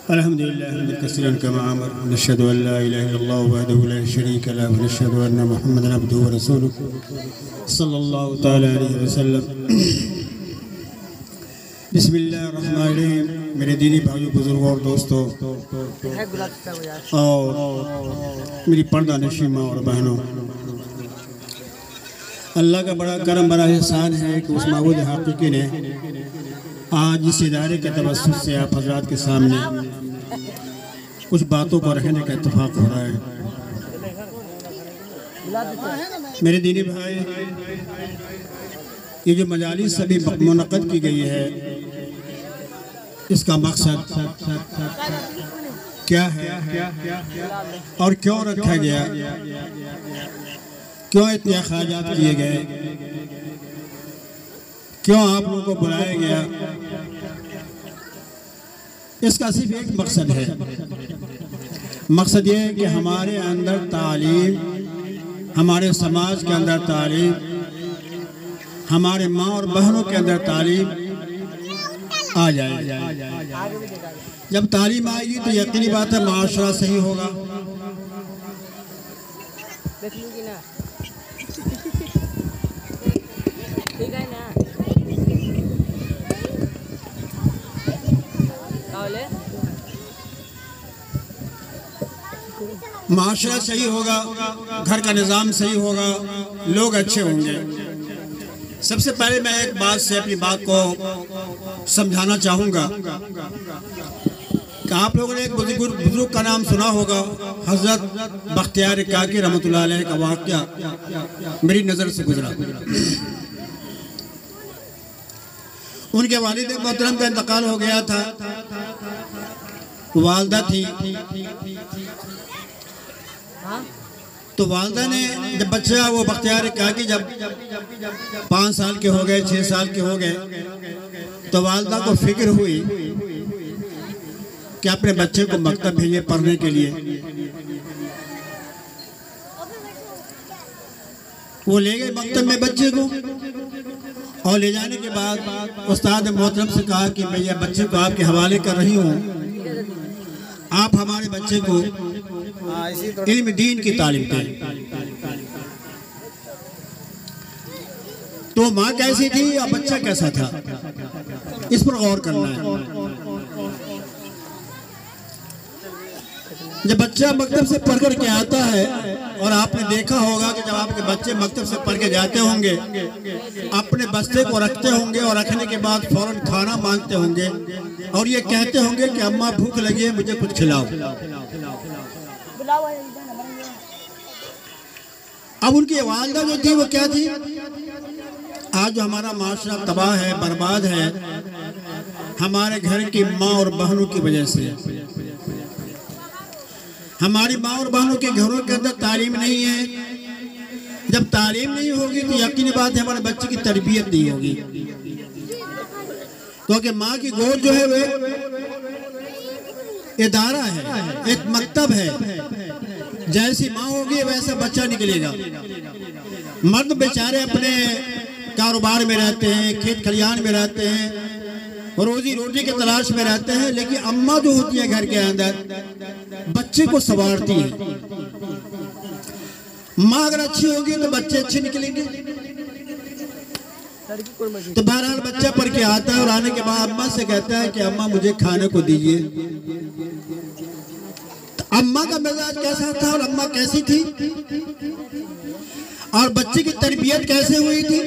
अल्हम्दुलिल्लाह हम्दन कसीरन कमा अमर नशहदु अन ला इलाहा इल्लल्लाहु वहदहु ला शरीक लहु व नशहदु अन्ना मुहम्मदन अब्दुहु व रसूलुहु सल्लल्लाहु तआला अलैहि वसल्लम। बिस्मिल्लाहिर्रहमानिर्रहीम। मेरे दीनी भाइयों, बुजुर्गों और दोस्तों और मेरी पर्दा नशीं माँ और बहनों, अल्लाह का बड़ा करम बड़ा एहसान है कि उस माबूद हकीकी ने आज इस इदारे के तवस्सुत से आप हजरात के सामने कुछ बातों को रखने का इत्तेफाक हो रहा है। मेरे दीनी भाई, ये जो मजालिस सभी मुनक़्क़द की गई है, इसका मकसद क्या है और क्यों रखा गया, क्यों इतने अखराजात किए गए, क्यों आप लोगों को बुलाया गया, इसका सिर्फ एक मकसद है। मकसद ये है कि हमारे अंदर तालीम, हमारे समाज के अंदर तालीम, हमारे माँ और बहनों के अंदर तालीम आ जाए। जब तालीम आएगी तो यकीनी बात है माशरा सही होगा। माशरा सही होगा, घर का निज़ाम सही होगा, लोग अच्छे होंगे। सबसे पहले मैं एक बात से अपनी बात को समझाना चाहूँगा कि आप लोगों ने एक बुजुर्ग का नाम सुना होगा, हज़रत बख्तियार काकी रहमतुल्लाह अलैह का वाक़या मेरी नज़र से गुजरा। उनके वालिद मोहतरम का इंतकाल हो गया था। वालदा थी, तो वालदा ने जब बच्चा वो बख्तियार काकी जब 5 साल के हो गए, 6 साल के हो गए, तो वालदा को फिक्र हुई कि अपने बच्चे को मकतब भेजे पढ़ने के लिए। वो ले गए मकतब में बच्चे को, और ले जाने के बाद उस्ताद मोहतरम से कहा कि भैया बच्चे को आपके हवाले कर रही हूँ, आप हमारे बच्चे को इल्म दीन की तालीम दें। तो माँ कैसी थी और बच्चा कैसा था, इस पर गौर करना है। जब बच्चा मकतब से पढ़ कर के आता है, और आपने देखा होगा कि जब आपके बच्चे मकतब से पढ़ के जाते होंगे, अपने बस्ते को रखते होंगे और रखने के बाद फौरन खाना मांगते होंगे और ये कहते होंगे कि अम्मा भूख लगी है, मुझे कुछ खिलाओ। अब उनकी वालिदा जो थी वो क्या थी? आज जो हमारा माशरा तबाह है, बर्बाद है, हमारे घर की माँ और बहनों की वजह से। हमारी माँ और बहनों के घरों के अंदर तालीम नहीं है। जब तालीम नहीं होगी तो यकीनी बात है हमारे बच्चे की तरबियत नहीं होगी, क्योंकि माँ की गोद जो है वो इदारा है, एक मकतब है। जैसी माँ होगी वैसा बच्चा निकलेगा। मर्द बेचारे अपने कारोबार में रहते हैं, खेत खलियान में रहते हैं, रोजी रोटी की तलाश में रहते हैं, लेकिन अम्मा जो होती है घर के अंदर बच्चे को संवारती है। माँ अगर अच्छी होगी तो बच्चे अच्छे निकलेंगे। तो बहरहाल बच्चा पढ़ के आता है और आने के बाद अम्मा से कहता है कि अम्मा मुझे खाने को दीजिए। तो अम्मा का मिजाज कैसा था और अम्मा कैसी थी, और बच्चे की तरबियत कैसे हुई थी?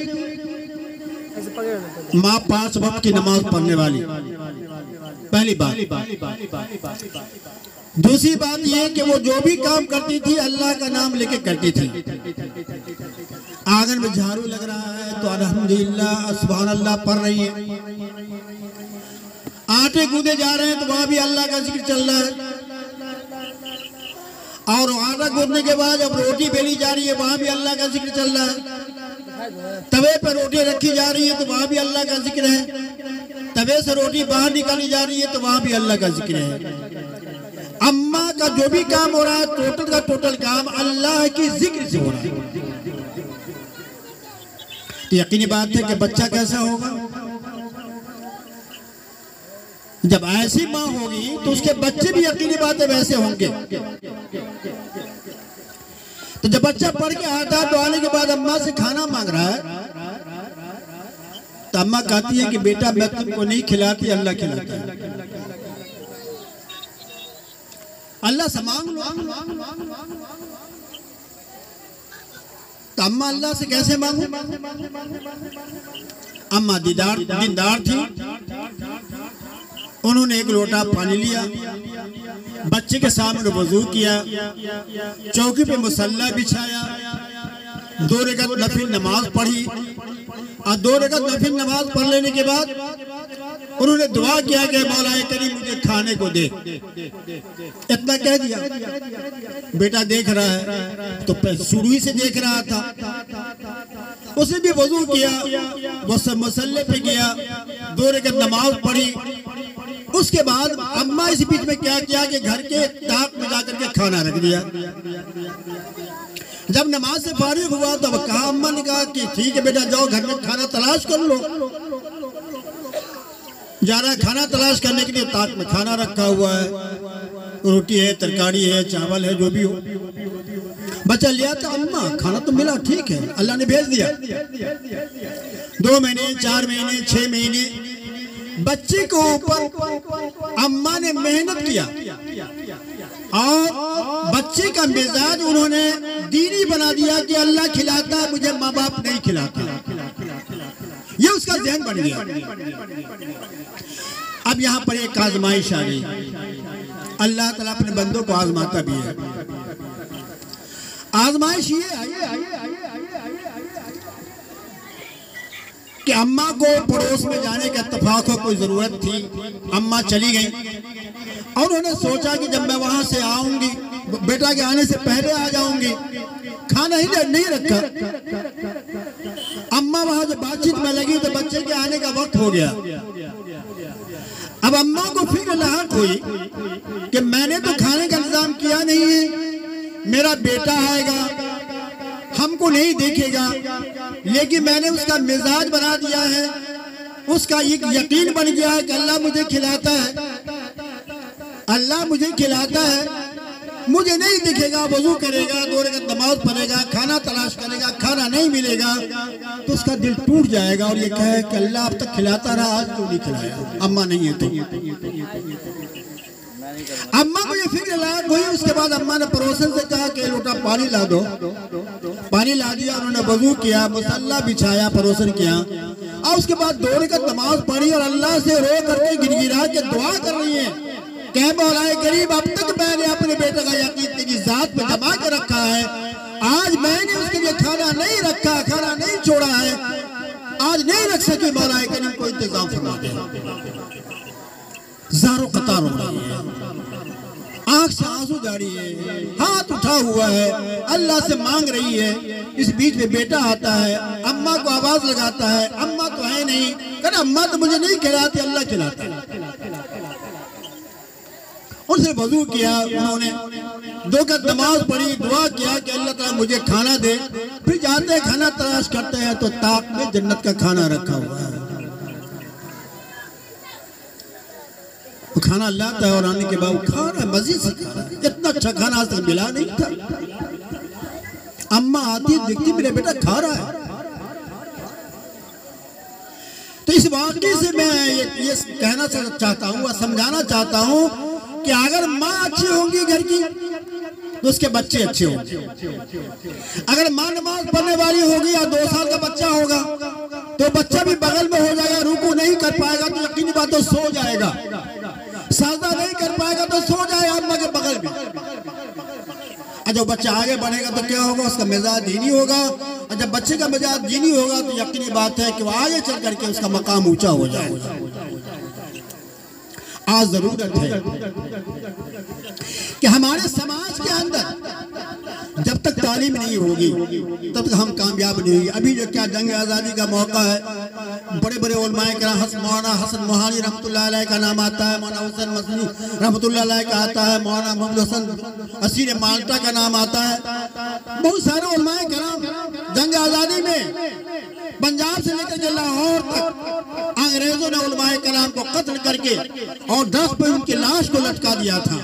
माँ 5 वक्त की नमाज पढ़ने वाली, पहली बात। दूसरी बात यह कि वो जो भी काम करती थी अल्लाह का नाम लेके करती थी। आंगन में झाड़ू लग रहा है तो अल्हम्दुलिल्लाह सुभान अल्लाह पढ़ रही है। आटे कूदे जा रहे हैं तो वहां भी अल्लाह का जिक्र चल रहा है। और आटा कूदने के बाद जब रोटी बेली जा रही है वहां भी अल्लाह का जिक्र चल रहा है। तवे पर रोटी रखी जा रही है तो वहां भी अल्लाह का जिक्र है। तवे से रोटी बाहर निकाली जा रही है तो वहां भी अल्लाह का जिक्र है। अम्मा का जो भी काम हो रहा है टोटल का टोटल काम अल्लाह की जिक्र से हो रहा है। तो यकीनी बात है कि बच्चा कैसा होगा? जब ऐसी माँ होगी तो उसके बच्चे भी यकीनी बात है वैसे होंगे। तो जब बच्चा पढ़ के आता है तो आने के बाद अम्मा से खाना मांग रहा है तो अम्मा कहती है कि बेटा मैं तुमको नहीं खिलाती, अल्लाह खिलाता है। अल्लाह से मांग लो। तो अम्मा अल्लाह से कैसे मांगू? अम्मा दीनदार थी, उन्होंने एक लोटा पानी लिया, बच्चे के सामने वजू किया, चौकी पे मुसल्ला बिछाया, 2 रकात नफिल नमाज पढ़ी और 2 रकात नफिल नमाज पढ़ लेने के बाद उन्होंने दुआ किया कि मौला करीम मुझे खाने को दे। इतना कह दिया। बेटा देख रहा है तो शुरू ही से देख रहा था, उसे भी वजू किया, वो सब मसल्ले पे गया, 2 रकात नमाज पढ़ी। उसके बाद अम्मा इस बीच में क्या किया कि घर के ताक में जाकर के खाना रख दिया। जब नमाज से फारिग हुआ तो कहा, अम्मा ने कहा कि ठीक है बेटा जाओ घर में खाना तलाश कर लो। जा रहा है खाना तलाश करने के लिए, ताक में खाना रखा हुआ है, रोटी है, तरकारी है, चावल है, जो भी हो। बच्चा लिया तो अम्मा खाना तो मिला, ठीक है, अल्लाह ने भेज दिया। 2 महीने, 4 महीने, 6 महीने बच्चे को ऊपर अम्मा ने मेहनत किया और बच्चे का मिजाज उन्होंने दीनी बना दिया कि अल्लाह खिलाता, मुझे माँ बाप नहीं खिलाता। ये उसका ज़हन बन गया। अब यहाँ पर एक आजमाइश आ गई। अल्लाह ताला अपने बंदों को आजमाता भी है। आजमाइश ये आई कि अम्मा को पड़ोस में जाने का इत्तेफाक हो, कोई जरूरत थी, अम्मा चली गई और उन्होंने सोचा कि जब मैं वहां से आऊंगी, बेटा के आने से पहले आ जाऊंगी, खाना ही नहीं रखा। अम्मा वहां जब बातचीत में लगी तो बच्चे के आने का वक्त हो गया। अब अम्मा को फिक्र लाहक हुई कि मैंने तो खाने का इंतजाम किया नहीं है, मेरा बेटा आएगा, हमको नहीं देखेगा, लेकिन मैंने उसका मिजाज बना दिया है, उसका एक यकीन बन गया है कि अल्लाह मुझे खिलाता है, अल्लाह मुझे खिलाता है, मुझे नहीं दिखेगा, वजू करेगा, 2 रकात नमाज पढ़ेगा, खाना तलाश करेगा, खाना नहीं मिलेगा तो उसका दिल टूट जाएगा और ये कहे कि अल्लाह अब तक खिलाता रहा, आज क्यों नहीं खिलाया, अम्मा नहीं है तो। अम्मा को ये फिक्र लायक हुई। उसके बाद अम्मा ने पड़ोसन से कहा कि लोटा पानी ला दो। पानी ला दिया, उन्होंने वजू किया, मुसल्ला बिछाया, पड़ोसन किया और उसके बाद 2 रकात नमाज पढ़ी और अल्लाह से रो करके गिड़गिड़ा के दुआ कर रही है, कह मौलाए करीम अब तक मैंने अपने बेटे का यकीन तेरी जात में जमा के रखा है, आज मैंने उसके लिए खाना नहीं रखा, खाना नहीं छोड़ा है, आज नहीं रख सके, मौलाए करीम को इंतजाम फरमा दे। ज़ारो कतार हो रही है, आंख से आंसू जा रही है, हाथ उठा हुआ है, अल्लाह से मांग रही है। इस बीच में बेटा आता है, अम्मा को आवाज लगाता है, अम्मा तो है नहीं, कहना अम्मा तो मुझे नहीं खिलाती, अल्लाह खिलाता है। उनसे वजू किया, उन्होंने 2 रकात नमाज पढ़ी, दुआ किया कि अल्लाह ताला मुझे खाना दे। फिर जाते हैं खाना तलाश करते हैं तो ताक में जन्नत का खाना रखा हुआ है। वो खाना लाता है और आने के बाद खा रहा है, मजे से खा रहा है, इतना अच्छा खाना आज तक मिला नहीं था। अम्मा आती दिखती, मेरा बेटा खा रहा है। तो इस वाकये से मैं ये कहना चाहता हूँ, समझाना चाहता हूँ कि अगर माँ अच्छी होंगी घर की तो उसके बच्चे अच्छे होंगे। अगर माँ नमाज पढ़ने वाली होगी या 2 साल का बच्चा होगा तो बच्चा भी बगल में हो जाएगा, रुकू नहीं कर पाएगा तो यकीनी बात तो सो जाएगा, साजदा नहीं कर पाएगा तो सो जाएगा अम्मा के बगल में। और जब बच्चा आगे बढ़ेगा तो क्या होगा, उसका मिजाज दीनी होगा, और जब बच्चे का मिजाज दीनी होगा तो यकीनी बात है कि वो आगे चल करके उसका मकाम ऊंचा हो जाएगा। आज जरूरत है कि हमारे समाज के अंदर जब तक तालीम नहीं होगी तब तक हम कामयाब नहीं होंगे। अभी जो क्या जंग आज़ादी का मौका है, बड़े बड़े उलमाए का मौलाना हसन मोहानी रहमतुल्लाह अलैह का नाम आता है, मौलाना हुसैन मसनी रहमतुल्लाह अलैह का आता है, मौलाना मोहम्मद हसन असीर माल्टा का नाम आता है। बहुत सारे उलमाए का नाम जंग आज़ादी में पंजाब से लेकर के लाहौर तक अंग्रेजों ने उलमाए कलाम को कत्ल करके और 10 पे उनकी लाश को लटका दिया था।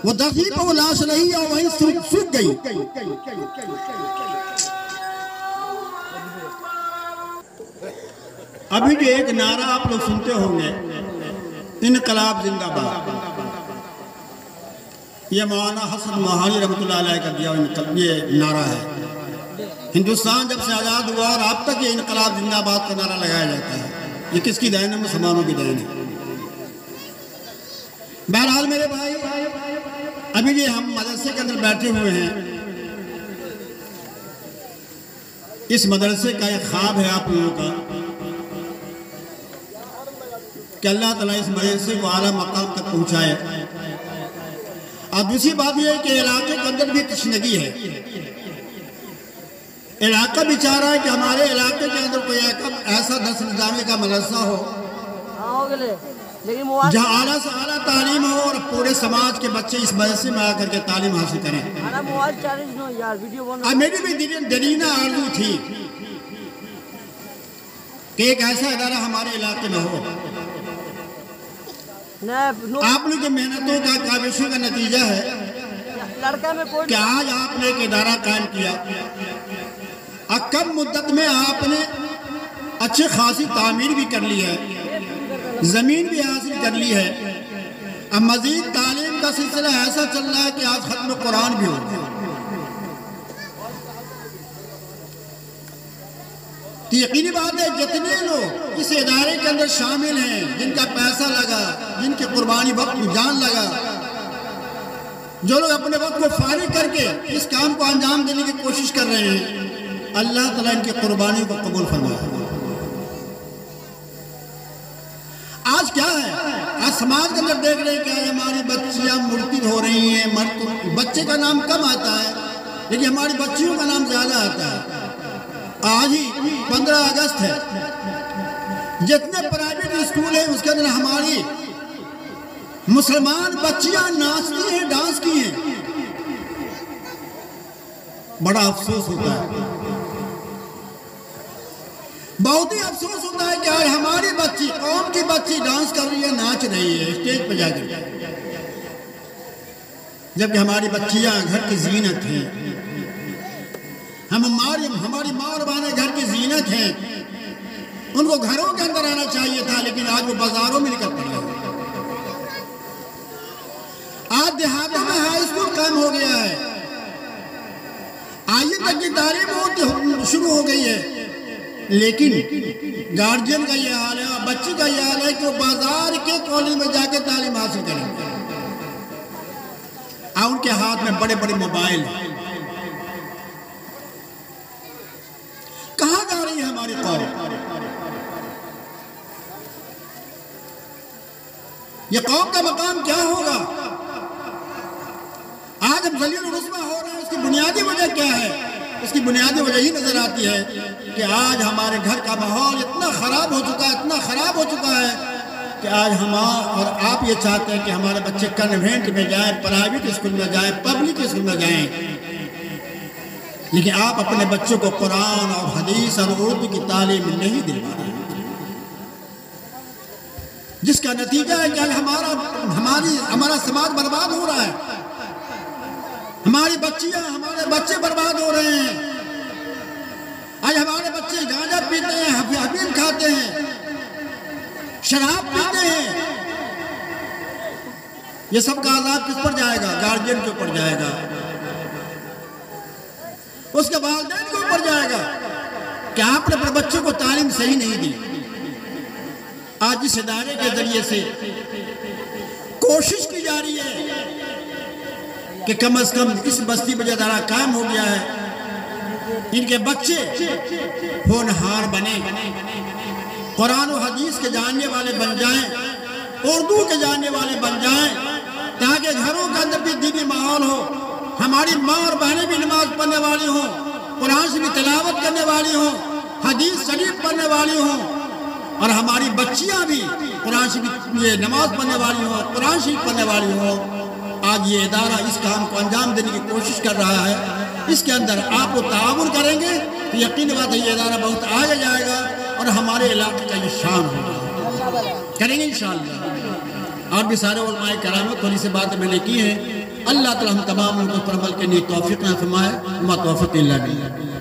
वो 10वीं पे वो लाश रही और वहीं सूख गई। अभी जो एक नारा आप लोग सुनते होंगे, इनकलाब जिंदाबाद, ये मौलाना हसन मोहानी रहमतुल्लाह अलैह का दिया ये नारा है। हिंदुस्तान जब से आज़ाद हुआ और अब तक ये इनकलाब जिंदाबाद का नारा लगाया जाता है। ये किसकी देन है? मुसलमानों की देन है। बहरहाल मेरे भाई, अभी ये हम मदरसे के अंदर बैठे हुए हैं। इस मदरसे का एक ख्वाब है आप लोगों का कि अल्लाह ताला इस मदरसे को आला मकाम तक पहुंचाए। और दूसरी बात यह है कि इलाके के अंदर भी तशनगी है। इलाका भी चाह रहा है कि हमारे इलाके के अंदर कोई ऐसा दस निज़ामी का मदरसा हो जहाँ आला से आला तालीम हो और पूरे समाज के बच्चे इस मदरसे में आकर के तालीम हासिल करें। मेरी भी दरीना आरज़ू थी कि एक ऐसा इदारा हमारे इलाके में हो। आप लोग की मेहनतों का, काविशों का नतीजा है कि आज आपने एक इदारा कायम किया और कम मुद्दत में आपने अच्छी खासी तामीर भी कर ली है, जमीन भी हासिल कर ली है। अब मजीद तालीम का सिलसिला ऐसा चल रहा है कि आज खत्म कुरान भी हो गया। तो यकीनी बात है जितने लोग इस इदारे के अंदर शामिल हैं, जिनका पैसा लगा, जिनकी कुर्बानी वक्त जान लगा, जो लोग अपने वक्त को फारिग करके इस काम को अंजाम देने की कोशिश कर रहे हैं, अल्लाह ताला इनकी कुर्बानी को कबूल फरमाए। आज क्या है, आज समाज के अंदर देख रहे हैं कि हमारी बच्चियां मुर्तिद हो रही हैं। बच्चे का नाम कम आता है लेकिन हमारी बच्चियों का नाम ज्यादा आता है। आज ही 15 अगस्त है। जितने प्राइवेट स्कूल है उसके अंदर हमारी मुसलमान बच्चियां नाचती हैं, डांस की हैं। बड़ा अफसोस होता है, बहुत ही अफसोस होता है कि आज हमारी बच्ची, कौम की बच्ची डांस कर रही है, नाच रही है स्टेज पर जाकर, जबकि हमारी बच्चियां घर की जीनत हैं। हमारी माँ और बहनें घर की जीनत हैं। उनको घरों के अंदर आना चाहिए था, लेकिन आज वो बाजारों में निकल पड़े। आज देहातों में हाई स्कूल कायम हो गया है, आइए तक की तालीम शुरू हो गई है, लेकिन गार्जियन का यह हाल है और बच्ची का यह हाल है कि वो बाजार के कॉलेज में जाके तालीम हासिल करेंगे। उनके हाथ में बड़े बड़े मोबाइल हैं। कहां जा रही है हमारी कौम? ये कौम का मकाम क्या होगा? आज हम जलील रुस्वा हो रहे हैं, उसकी बुनियादी वजह क्या है? उसकी बुनियादी वजह ही नजर आती है कि आज हमारे घर का माहौल इतना खराब हो चुका है, इतना खराब हो चुका है कि आज हम और आप ये चाहते हैं कि हमारे बच्चे कन्वेंट में जाएं, प्राइवेट स्कूल में जाएं, पब्लिक स्कूल में जाएं, लेकिन आप अपने बच्चों को कुरान और हदीस और उर्दू की तालीम नहीं दिलवा रहे, जिसका नतीजा है कि हमारा समाज बर्बाद हो रहा है। हमारी बच्चियां, हमारे बच्चे बर्बाद हो रहे हैं। आज हमारे बच्चे गांजा पीते हैं, हफीम खाते हैं, शराब पीते हैं। ये सब का आजाद किस पर जाएगा? गार्जियन के ऊपर जाएगा, उसके वालिदैन के ऊपर जाएगा कि आपने अपने बच्चों को तालीम सही नहीं दी। आज इस इदारे के जरिए से कोशिश की जा रही है कि कम से कम इस बस्ती में जो इदारा कायम हो गया है, इनके बच्चे होनहार बने, कुरान और हदीस के जानने वाले बन जाएं, उर्दू के जानने वाले बन जाएं, ताकि घरों के अंदर भी दीनी माहौल हो, हमारी माँ और बहनें भी नमाज पढ़ने वाली हों, कुरान से भी तिलावत करने वाली हों, हदीस शरीफ पढ़ने वाली हों, और हमारी बच्चियां भी कुरान से भी नमाज पढ़ने वाली हों, कुरान शरीफ पढ़ने वाली हों। आज ये इदारा इस काम को अंजाम देने की कोशिश कर रहा है। इसके अंदर आप वो ताउन करेंगे तो यकीन बात है ये इदारा बहुत आगे जाएगा और हमारे इलाके का ये शान होगा। करेंगे इंशाअल्लाह। आप भी सारे उलमाए कराम, थोड़ी सी बात मैंने की है। अल्लाह ताला हम तमाम लोगों पर अमल करने की तौफीक ना फरमाए। मा तौफीक इल्ला बिल्लाह।